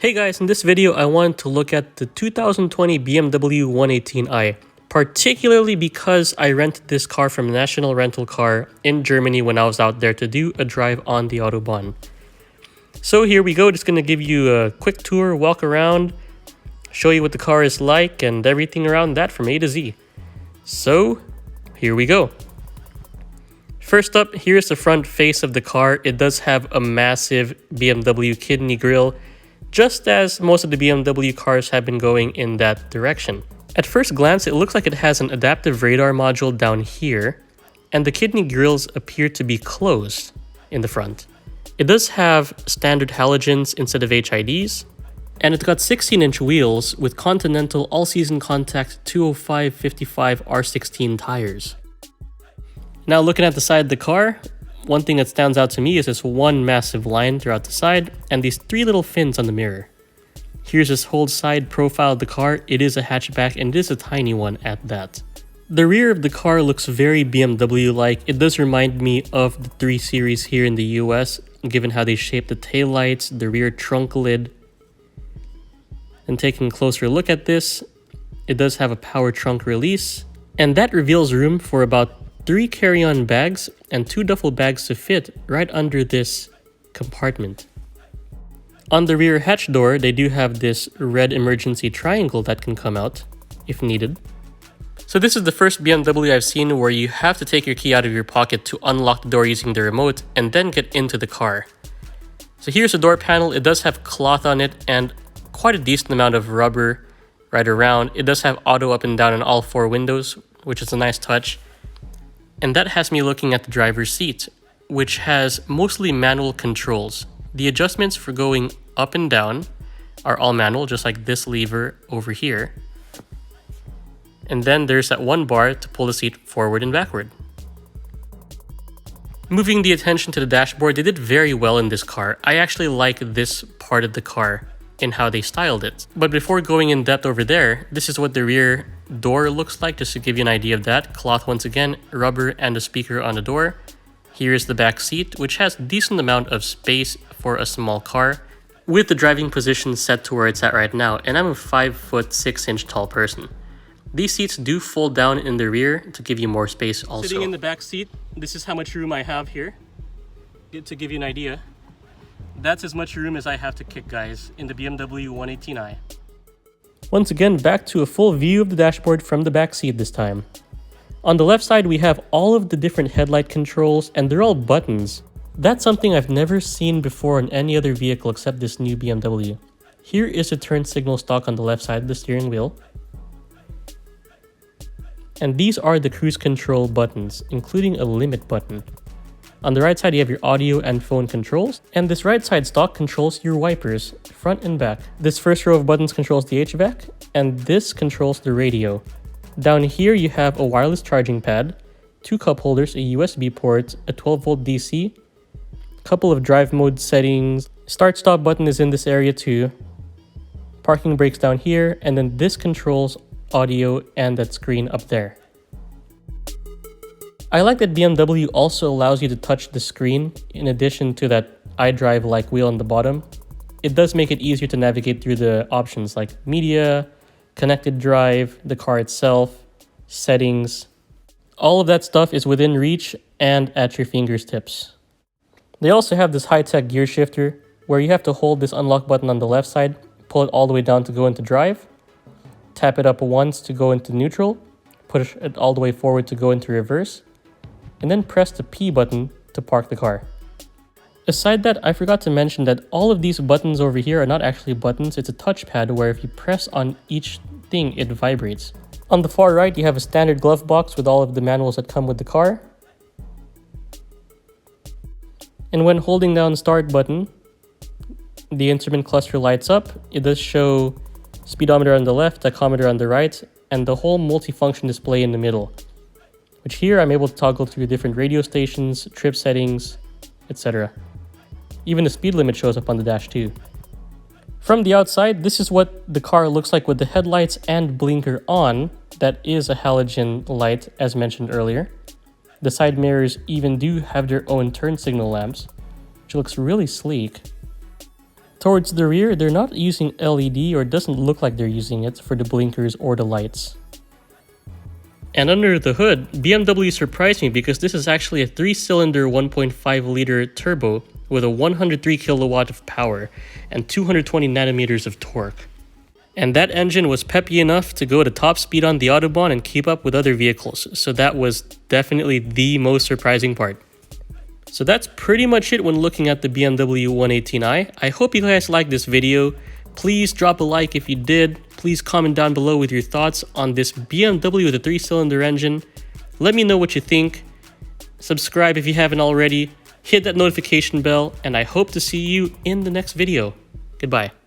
Hey guys, in this video I wanted to look at the 2020 BMW 118i, particularly because I rented this car from National Rental Car in Germany when I was out there to do a drive on the Autobahn. So here we go, just going to give you a quick tour, walk around, show you what the car is like and everything around that from A to Z. So here we go. First up, here's the front face of the car. It does have a massive BMW kidney grille, just as most of the BMW cars have been going in that direction. At first glance, it looks like it has an adaptive radar module down here, and the kidney grills appear to be closed in the front. It does have standard halogens instead of HIDs, and it's got 16-inch wheels with Continental all-season contact 205/55 R16 tires. Now looking at the side of the car, one thing that stands out to me is this one massive line throughout the side and these three little fins on the mirror. Here's this whole side profile of the car. It is a hatchback and it is a tiny one at that. The rear of the car looks very BMW-like. It does remind me of the 3 Series here in the US, given how they shape the taillights, the rear trunk lid. And taking a closer look at this, it does have a power trunk release, and that reveals room for about 3 carry-on bags and 2 duffel bags to fit right under this compartment. On the rear hatch door, they do have this red emergency triangle that can come out if needed. So this is the first BMW I've seen where you have to take your key out of your pocket to unlock the door using the remote and then get into the car. So here's the door panel. It does have cloth on it and quite a decent amount of rubber right around. It does have auto up and down on all 4 windows, which is a nice touch. And that has me looking at the driver's seat, which has mostly manual controls. The adjustments for going up and down are all manual, just like this lever over here. And then there's that one bar to pull the seat forward and backward. Moving the attention to the dashboard, they did very well in this car. I actually like this part of the car in how they styled it. But before going in depth over there, this is what the rear door looks like, just to give you an idea of that. Cloth once again, rubber, and a speaker on the door. Here's the back seat, which has a decent amount of space for a small car, with the driving position set to where it's at right now, and I'm a 5'6" tall person. These seats do fold down in the rear to give you more space also. Sitting in the back seat, this is how much room I have here. To give you an idea, that's as much room as I have to kick, guys, in the BMW 118i. Once again, back to a full view of the dashboard from the back seat this time. On the left side, we have all of the different headlight controls, and they're all buttons. That's something I've never seen before in any other vehicle except this new BMW. Here is the turn signal stalk on the left side of the steering wheel. And these are the cruise control buttons, including a limit button. On the right side, you have your audio and phone controls, and this right side stalk controls your wipers, front and back. This first row of buttons controls the HVAC, and this controls the radio. Down here, you have a wireless charging pad, 2 cup holders, a USB port, a 12-volt DC, a couple of drive mode settings. Start-stop button is in this area too. Parking brakes down here, and then this controls audio and that screen up there. I like that BMW also allows you to touch the screen in addition to that iDrive-like wheel on the bottom. It does make it easier to navigate through the options like media, connected drive, the car itself, settings. All of that stuff is within reach and at your fingertips. They also have this high-tech gear shifter where you have to hold this unlock button on the left side, pull it all the way down to go into drive, tap it up once to go into neutral, push it all the way forward to go into reverse, and then press the P button to park the car. Aside that, I forgot to mention that all of these buttons over here are not actually buttons, it's a touchpad where if you press on each thing, it vibrates. On the far right, you have a standard glove box with all of the manuals that come with the car. And when holding down the start button, the instrument cluster lights up. It does show speedometer on the left, tachometer on the right, and the whole multifunction display in the middle, which here I'm able to toggle through different radio stations, trip settings, etc. Even the speed limit shows up on the dash too. From the outside, this is what the car looks like with the headlights and blinker on. That is a halogen light, as mentioned earlier. The side mirrors even do have their own turn signal lamps, which looks really sleek. Towards the rear, they're not using LED, or it doesn't look like they're using it for the blinkers or the lights. And under the hood, BMW surprised me because this is actually a 3-cylinder 1.5-liter turbo with a 103 kilowatt of power and 220 nanometers of torque. And that engine was peppy enough to go to top speed on the Autobahn and keep up with other vehicles, so that was definitely the most surprising part. So that's pretty much it when looking at the BMW 118i. I hope you guys liked this video. Please drop a like if you did. Please comment down below with your thoughts on this BMW with a 3-cylinder engine. Let me know what you think. Subscribe if you haven't already. Hit that notification bell, and I hope to see you in the next video. Goodbye.